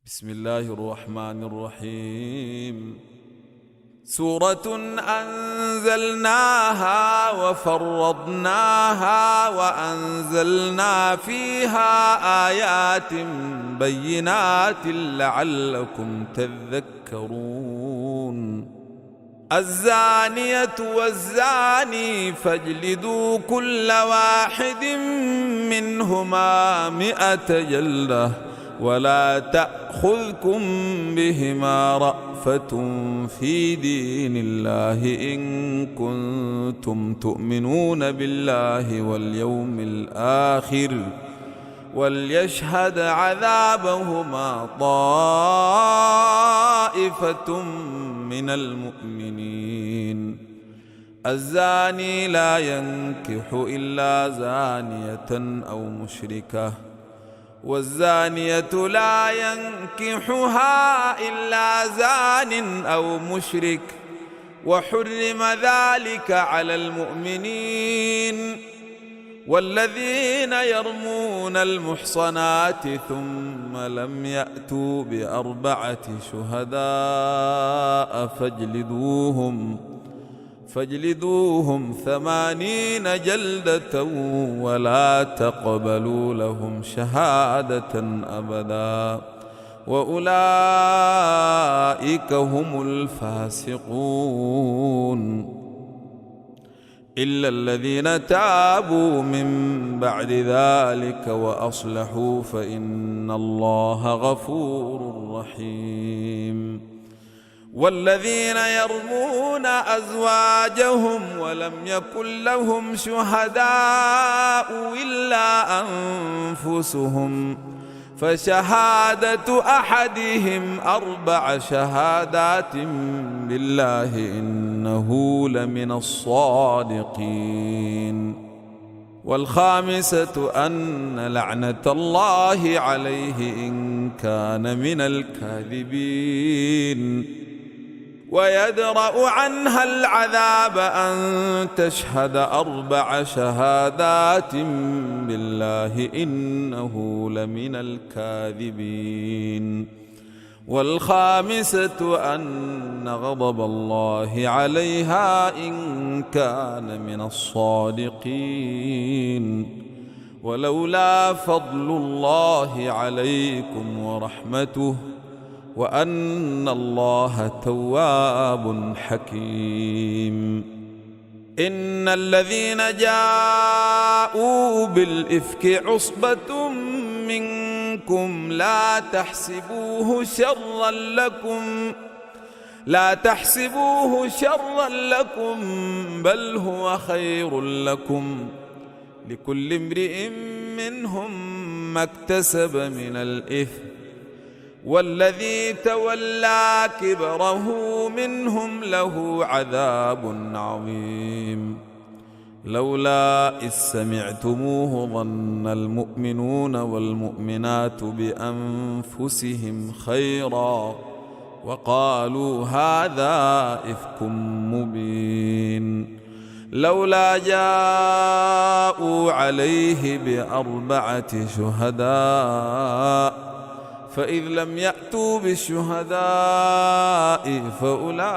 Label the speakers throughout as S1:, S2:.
S1: بسم الله الرحمن الرحيم. سورة أنزلناها وفرضناها وأنزلنا فيها آيات بينات لعلكم تذكرون. الزانية والزاني فاجلدوا كل واحد منهما 100 جلدة ولا تأخذكم بهما رأفة في دين الله إن كنتم تؤمنون بالله واليوم الآخر وليشهد عذابهما طائفة من المؤمنين. الزاني لا ينكح إلا زانية أو مشركة والزانية لا ينكحها إلا زان أو مشرك وحرم ذلك على المؤمنين. والذين يرمون المحصنات ثم لم يأتوا ب4 شهداء فاجلدوهم 80 جلدة ولا تقبلوا لهم شهادة أبدا وأولئك هم الفاسقون. إلا الذين تابوا من بعد ذلك وأصلحوا فإن الله غفور رحيم. والذين يرمون أزواجهم ولم يكن لهم شهداء إلا أنفسهم فشهادة أحدهم 4 شهادات بالله إنه لمن الصادقين. والخامسة أن لعنة الله عليه إن كان من الكاذبين. ويدرأ عنها العذاب أن تشهد 4 شهادات بالله إنه لمن الكاذبين. والخامسة أن غضب الله عليها إن كان من الصادقين. ولولا فضل الله عليكم ورحمته وأن الله تواب حكيم. إن الذين جاءوا بالإفك عصبة منكم لا تحسبوه شرا لكم بل هو خير لكم لكل امرئ منهم ما اكتسب من الإثم والذي تولى كبره منهم له عذاب عظيم. لولا إذ سمعتموه ظن المؤمنون والمؤمنات بأنفسهم خيرا وقالوا هذا إفك مبين. لولا جاءوا عليه ب4 شهداء فإذ لم يأتوا بالشهداء فأولئك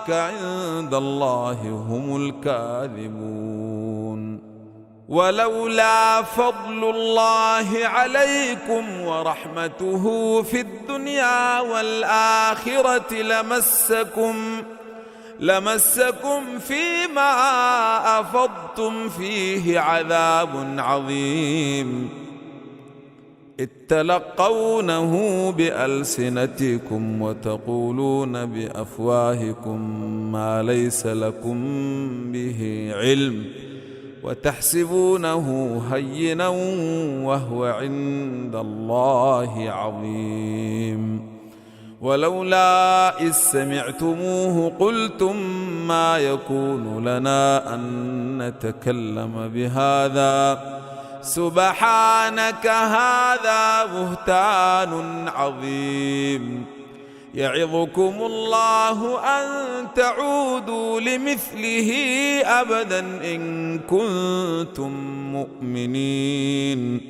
S1: عند الله هم الكاذبون. ولولا فضل الله عليكم ورحمته في الدنيا والآخرة لمسكم فيما أفضتم فيه عذاب عظيم. إذ تلقونه بألسنتكم وتقولون بأفواهكم ما ليس لكم به علم وتحسبونه هينا وهو عند الله عظيم. ولولا إذ سمعتموه قلتم ما يكون لنا أن نتكلم بهذا سبحانك هذا بهتان عظيم. يعظكم الله أن تعودوا لمثله أبدا إن كنتم مؤمنين.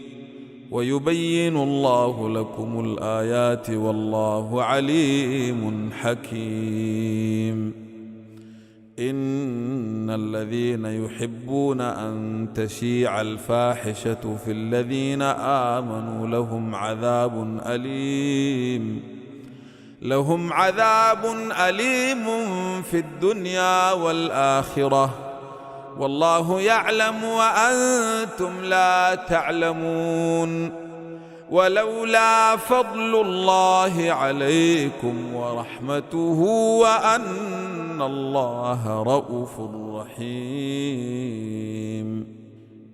S1: ويبين الله لكم الآيات والله عليم حكيم. إن الذين يحبون أن تشيع الفاحشة في الذين آمنوا لهم عذاب أليم في الدنيا والآخرة، والله يعلم وأنتم لا تعلمون. ولولا فضل الله عليكم ورحمته وأن الله رءوف رحيم.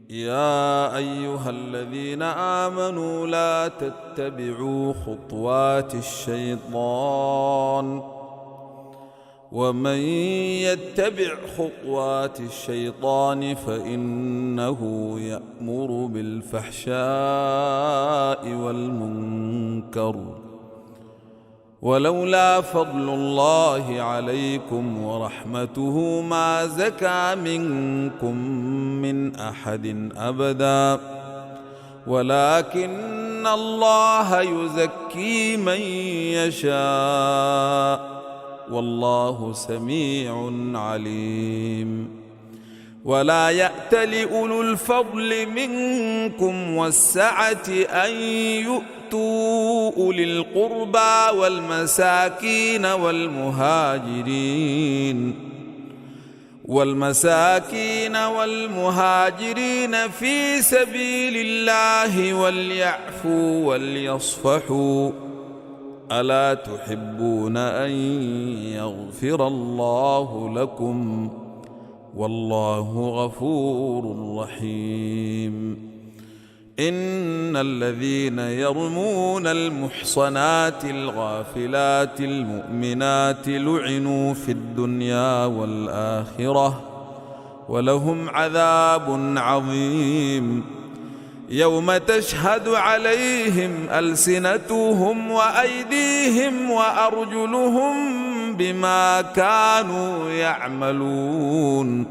S1: يا أيها الذين آمنوا لا تتبعوا خطوات الشيطان، ومن يتبع خطوات الشيطان فإنه يأمر بالفحشاء والمنكر. ولولا فضل الله عليكم ورحمته ما زكى منكم من أحد أبدا، ولكن الله يزكي من يشاء، والله سميع عليم. ولا يأتل أولو الفضل منكم والسعة أن يؤتوا أولي القربى والمساكين والمهاجرين في سبيل الله وليعفوا وليصفحوا، ألا تحبون أن يغفر الله لكم والله غفور رحيم. إن الذين يرمون المحصنات الغافلات المؤمنات لعنوا في الدنيا والآخرة ولهم عذاب عظيم، يوم تشهد عليهم ألسنتهم وأيديهم وأرجلهم بما كانوا يعملون،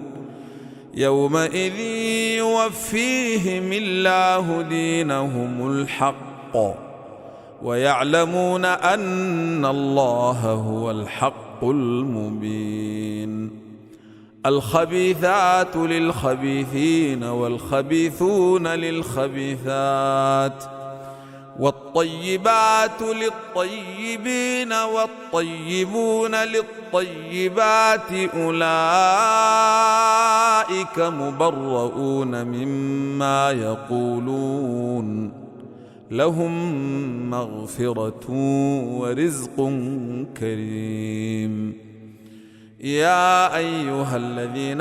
S1: يومئذ يوفيهم الله دينهم الحق ويعلمون أن الله هو الحق المبين. الخبيثات للخبيثين والخبيثون للخبيثات، والطيبات للطيبين والطيبون للطيبات، أولئك مبرؤون مما يقولون، لهم مغفرة ورزق كريم. يا أيها الذين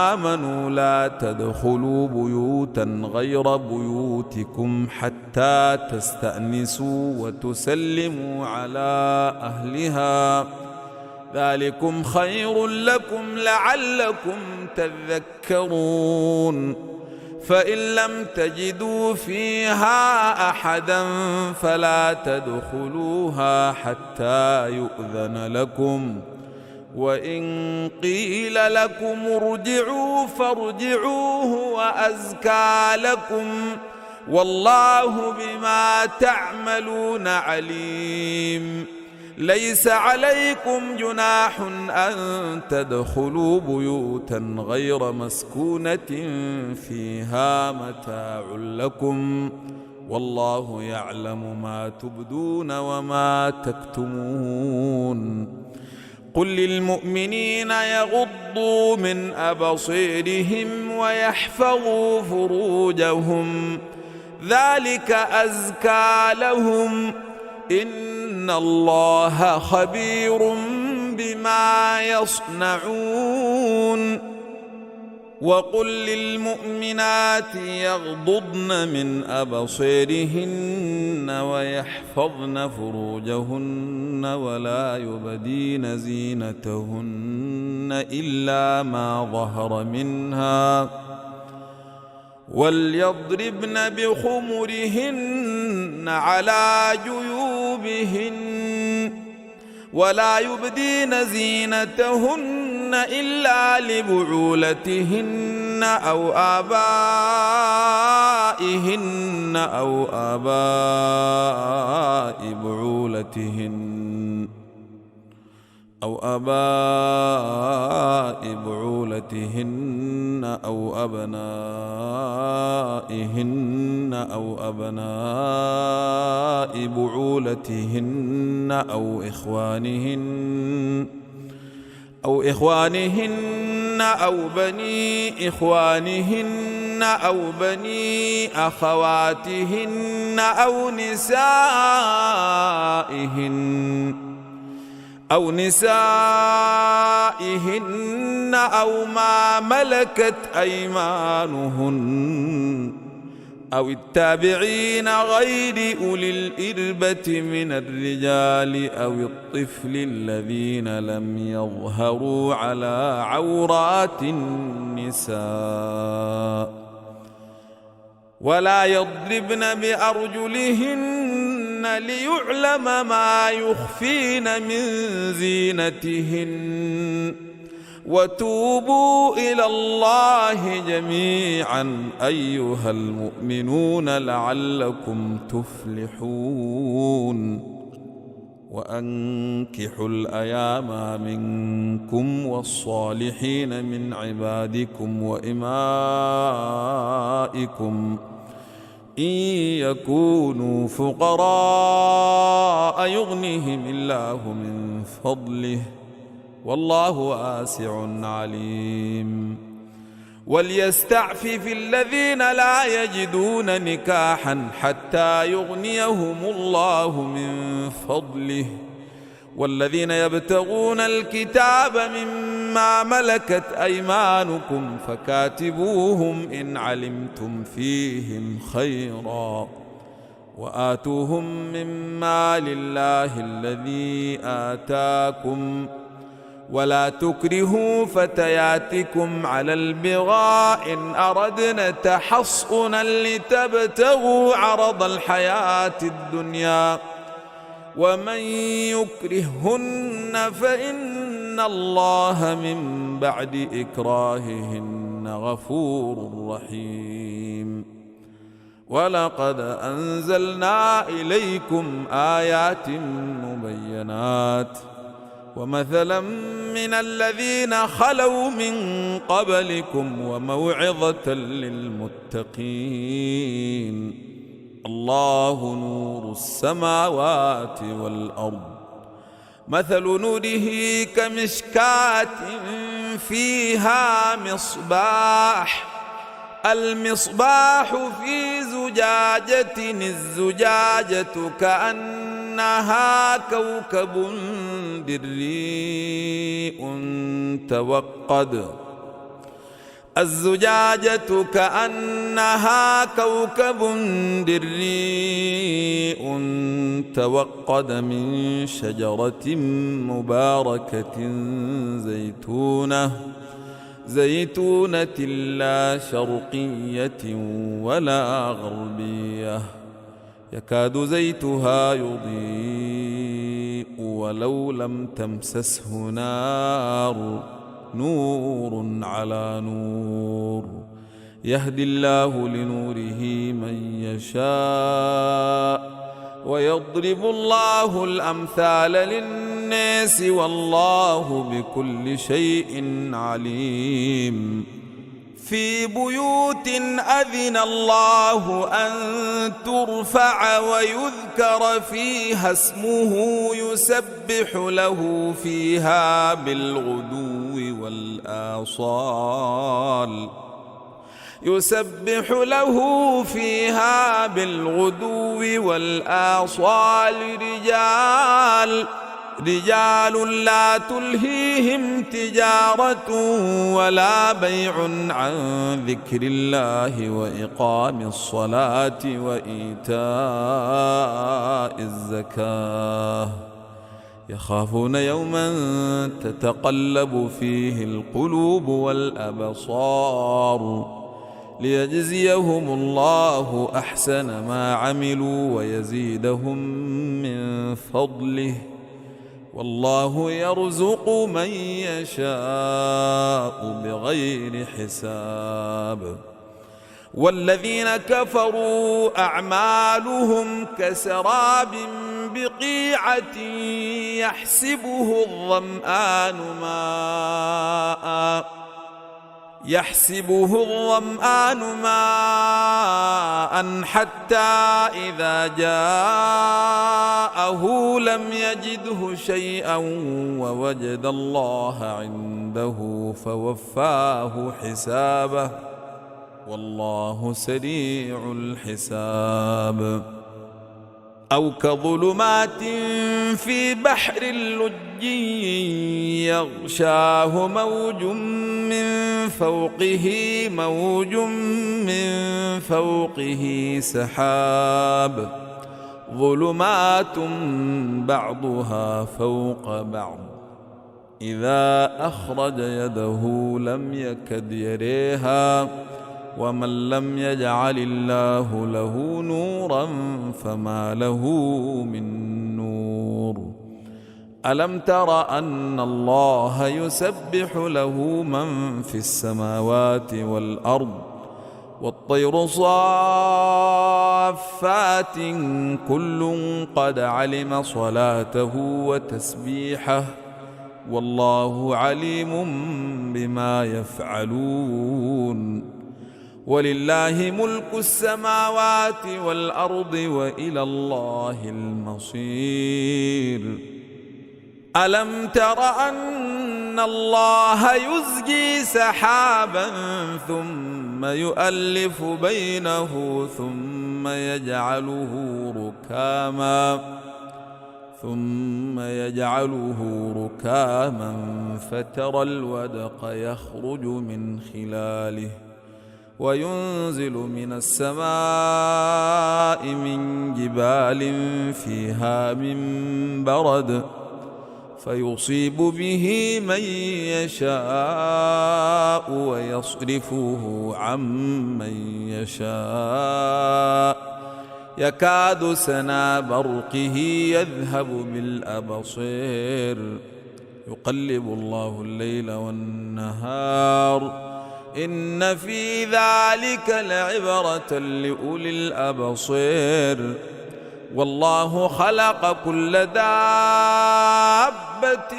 S1: آمنوا لا تدخلوا بيوتا غير بيوتكم حتى تستأنسوا وتسلموا على أهلها، ذلكم خير لكم لعلكم تذكرون. فإن لم تجدوا فيها أحدا فلا تدخلوها حتى يؤذن لكم، وإن قيل لكم ارجعوا فارجعوا هو أزكى لكم، والله بما تعملون عليم. ليس عليكم جناح أن تدخلوا بيوتا غير مسكونة فيها متاع لكم، والله يعلم ما تبدون وما تكتمون. قل للمؤمنين يغضوا من أبصيرهم ويحفظوا فروجهم، ذلك أزكى لهم، إن الله خبير بما يصنعون. وقل للمؤمنات يغضضن من أبصيرهن ويحفظن فروجهن ولا يبدين زينتهن إلا ما ظهر منها، وليضربن بخمرهن على جيوبهن، ولا يبدين زينتهن إلا لبعولتهن أو آبائهن نسائهن أو آباء بعولتهن أو أبنائهن أو أبناء بعولتهن أو إخوانهن أو بني إخوانهن أو بني أخواتهن أو نسائهن أو ما ملكت أيمانهن أو التابعين غير أولي الإربة من الرجال أو الطفل الذين لم يظهروا على عورات النساء ولا يضربن بأرجلهن ليعلم ما يخفين من زينتهن وتوبوا إلى الله جميعا أيها المؤمنون لعلكم تفلحون وأنكحوا الأيام منكم والصالحين من عبادكم وإمائكم إن يكونوا فقراء يغنهم الله من فضله والله واسع عليم وليستعفف الذين لا يجدون نكاحا حتى يغنيهم الله من فضله والذين يبتغون الكتاب مما ملكت أيمانكم فكاتبوهم إن علمتم فيهم خيرا وآتوهم مما لله الذي آتاكم ولا تكرهوا فتياتكم على البغاء إن أردنا تحصنا لتبتغوا عرض الحياة الدنيا ومن يكرههن فإن الله من بعد إكراههن غفور رحيم ولقد أنزلنا إليكم آيات مبينات ومثلا من الذين خلوا من قبلكم وموعظة للمتقين الله نور السماوات والأرض مثل نوره كمشكاة فيها المصباح في زجاجة الزجاجة كأنها كوكب دري توقد الزجاجة كأنها كوكب دري توقد من شجرة مباركة زيتونة لا شرقية ولا غربية يكاد زيتها يضيء ولو لم تمسسه نور على نور يهدي الله لنوره من يشاء ويضرب الله الأمثال للناس والله بكل شيء عليم في بيوت أذن الله أن ترفع ويذكر فيها اسمه يسبح له فيها بالغدو والآصال رجال لا تلهيهم تجارة ولا بيع عن ذكر الله وإقام الصلاة وإيتاء الزكاة يخافون يوما تتقلب فيه القلوب والأبصار ليجزيهم الله أحسن ما عملوا ويزيدهم من فضله والله يرزق من يشاء بغير حساب والذين كفروا أعمالهم كسراب بقيعة يحسبه الظمآن ماء حتى إذا جاءه لم يجده شيئا ووجد الله عنده فوفاه حسابه والله سريع الحساب. أو كظلمات في بحر لج يغشاه موج من فوقه سحاب ظلمات بعضها فوق بعض إذا أخرج يده لم يكد يريها ومن لم يجعل الله له نورا فما له من نور. ألم تر أن الله يسبح له من في السماوات والأرض والطير صافات كل قد علم صلاته وتسبيحه والله عليم بما يفعلون. ولله ملك السماوات والأرض وإلى الله المصير. ألم تر أن الله يزجي سحابا ثم يؤلف بينه ثم يجعله ركاما فترى الودق يخرج من خلاله وينزل من السماء من جبال فيها من برد فيصيب به من يشاء ويصرفه عن من يشاء يكاد سنا برقه يذهب بالأبصير يقلب الله الليل والنهار إن في ذلك لعبرة لأولي الأبصير. والله خلق كل دابة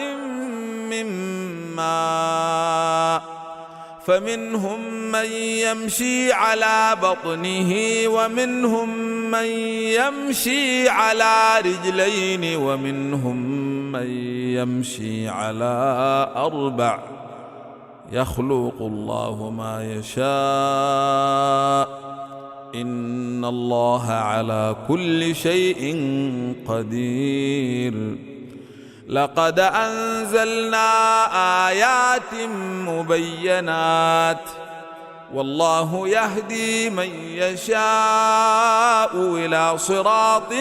S1: من ماء فمنهم من يمشي على بطنه ومنهم من يمشي على رجلين ومنهم من يمشي على أربع يخلق الله ما يشاء إن الله على كل شيء قدير. لقد أنزلنا آيات مبينات والله يهدي من يشاء إلى صراط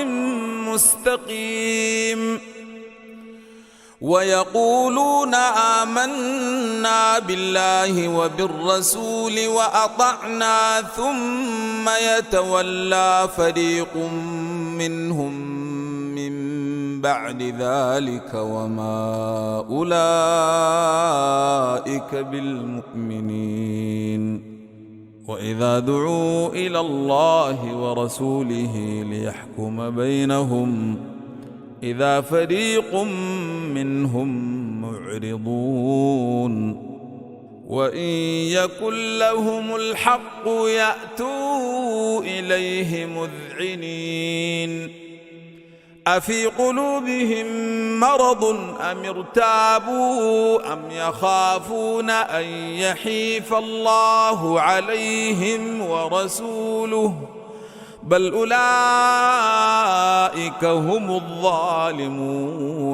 S1: مستقيم. ويقولون آمنا بالله وبالرسول وأطعنا ثم يتولى فريق منهم من بعد ذلك وما أولئك بالمؤمنين. وإذا دعوا إلى الله ورسوله ليحكم بينهم إذا فريق منهم معرضون. وإن يكن لهم الحق يأتوا إليه مذعنين. أفي قلوبهم مرض أم ارتابوا أم يخافون أن يحيف الله عليهم ورسوله بل أولئك هم الظالمون.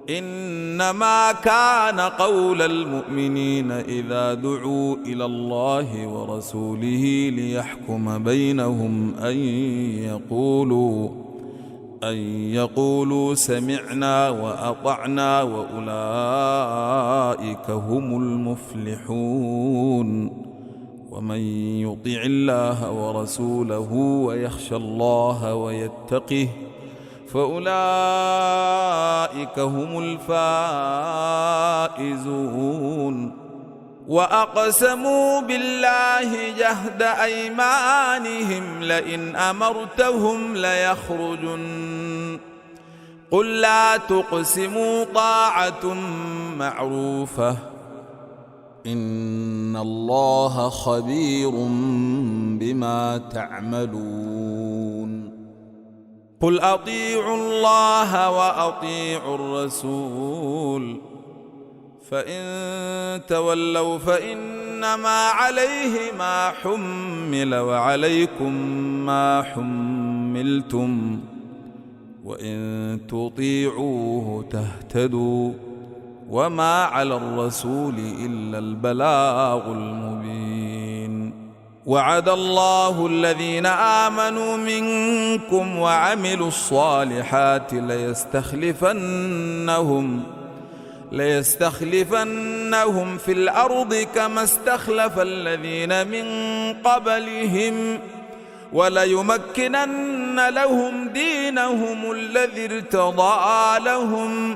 S1: إنما كان قول المؤمنين إذا دعوا إلى الله ورسوله ليحكم بينهم أن يقولوا سمعنا وأطعنا وأولئك هم المفلحون. ومن يطع الله ورسوله ويخشى الله ويتقه فأولئك هم الفائزون. وأقسموا بالله جهد أيمانهم لئن أمرتهم ليخرجن قل لا تقسموا طاعة معروفة إن الله خبير بما تعملون قل أطيعوا الله وأطيعوا الرسول فإن تولوا فإنما عليه ما حمل وعليكم ما حملتم وإن تطيعوه تهتدوا وما على الرسول إلا البلاغ المبين وعد الله الذين آمنوا منكم وعملوا الصالحات ليستخلفنهم في الأرض كما استخلف الذين من قبلهم وليمكنن لهم دينهم الذي ارتضى لهم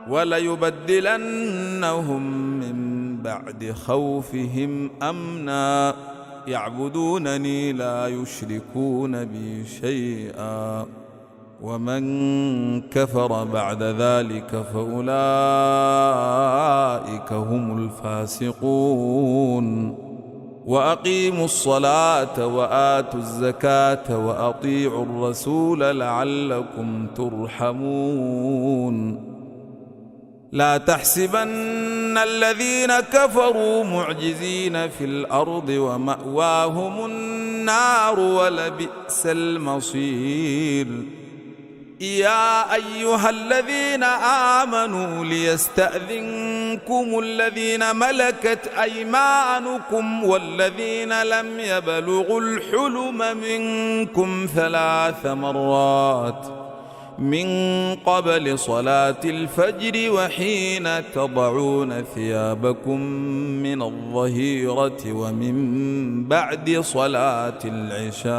S1: وليبدلنهم من بعد خوفهم أمنا يعبدونني لا يشركون بي شيئا ومن كفر بعد ذلك فأولئك هم الفاسقون وأقيموا الصلاة وآتوا الزكاة وأطيعوا الرسول لعلكم ترحمون لا تحسبن الذين كفروا معجزين في الأرض ومأواهم النار ولبئس المصير يا أيها الذين آمنوا ليستأذنكم الذين ملكت أيمانكم والذين لم يبلغوا الحلم منكم 3 مرات من قبل صلاة الفجر وحين تضعون ثيابكم من الظهيرة ومن بعد صلاة العشاء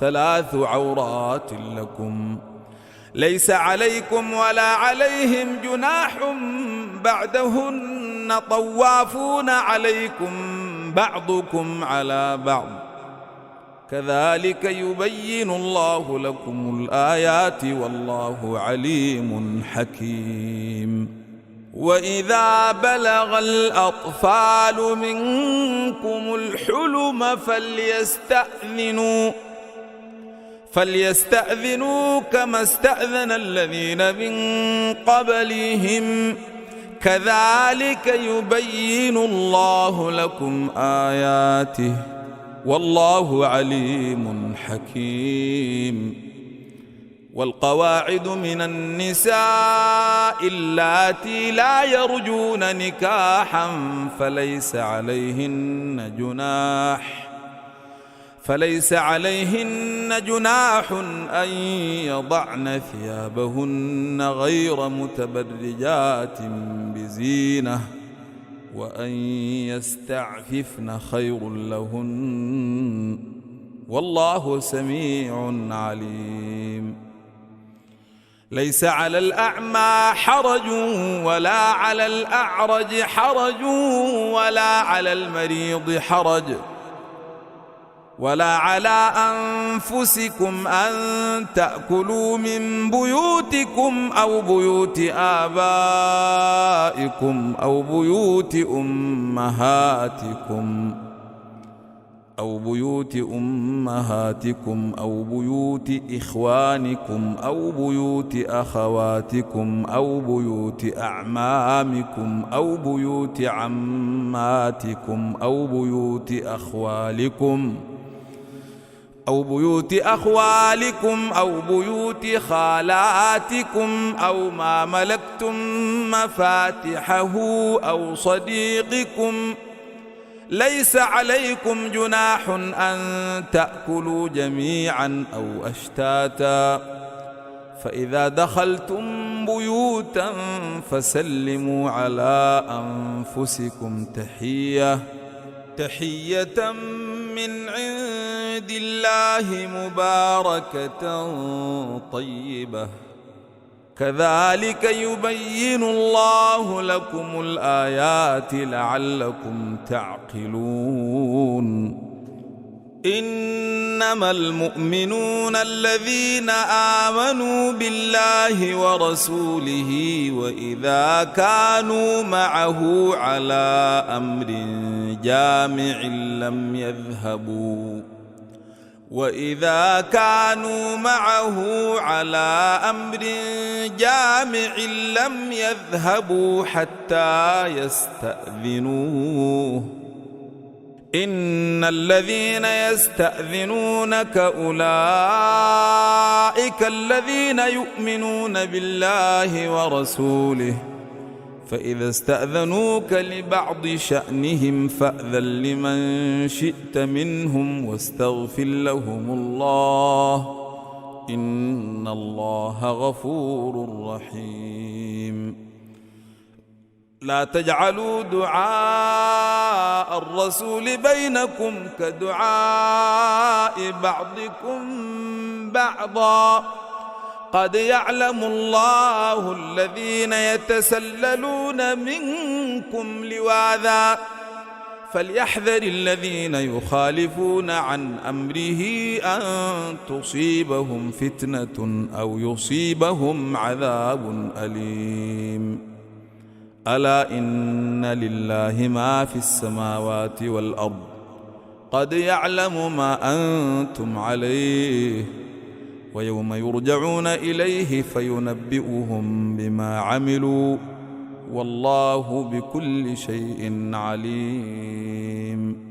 S1: 3 عورات لكم ليس عليكم ولا عليهم جناح بعدهن طوافون عليكم بعضكم على بعض كذلك يبين الله لكم الآيات والله عليم حكيم وإذا بلغ الأطفال منكم الحلم فليستأذنوا كما استأذن الذين من قبلهم كذلك يبين الله لكم آياته والله عليم حكيم والقواعد من النساء اللاتي لا يرجون نكاحا فليس عليهن جناح أن يضعن ثيابهن غير متبرجات بزينة وأن يستعففن خير لهن والله سميع عليم ليس على الأعمى حرج ولا على الأعرج حرج ولا على المريض حرج ولا على أنفسكم أن تأكلوا من بيوتكم أو بيوت آبائكم أو بيوت أمهاتكم أو بيوت إخوانكم أو بيوت أخواتكم أو بيوت أعمامكم أو بيوت عماتكم أو بيوت أخوالكم أو بيوت خالاتكم أو ما ملكتم مفاتحه أو صديقكم ليس عليكم جناح أن تأكلوا جميعا أو أشتاتا فإذا دخلتم بيوتا فسلموا على أنفسكم تحية من عند الله مباركة طيبة كذلك يبين الله لكم الآيات لعلكم تعقلون. إنما المؤمنون الذين آمنوا بالله ورسوله وإذا كانوا معه على أمر جامع لم يذهبوا حتى يستأذنوه. إن الذين يستأذنونك أولئك الذين يؤمنون بالله ورسوله، فإذا استأذنوك لبعض شأنهم فأذن لمن شئت منهم واستغفر لهم الله، إن الله غفور رحيم. لا تجعلوا دعاء الرسول بينكم كدعاء بعضكم بعضا، قد يعلم الله الذين يتسللون منكم لواذا، فليحذر الذين يخالفون عن أمره أن تصيبهم فتنة أو يصيبهم عذاب أليم. ألا إن لله ما في السماوات والأرض، قد يعلم ما أنتم عليه، ويوم يرجعون إليه فينبئهم بما عملوا، والله بكل شيء عليم.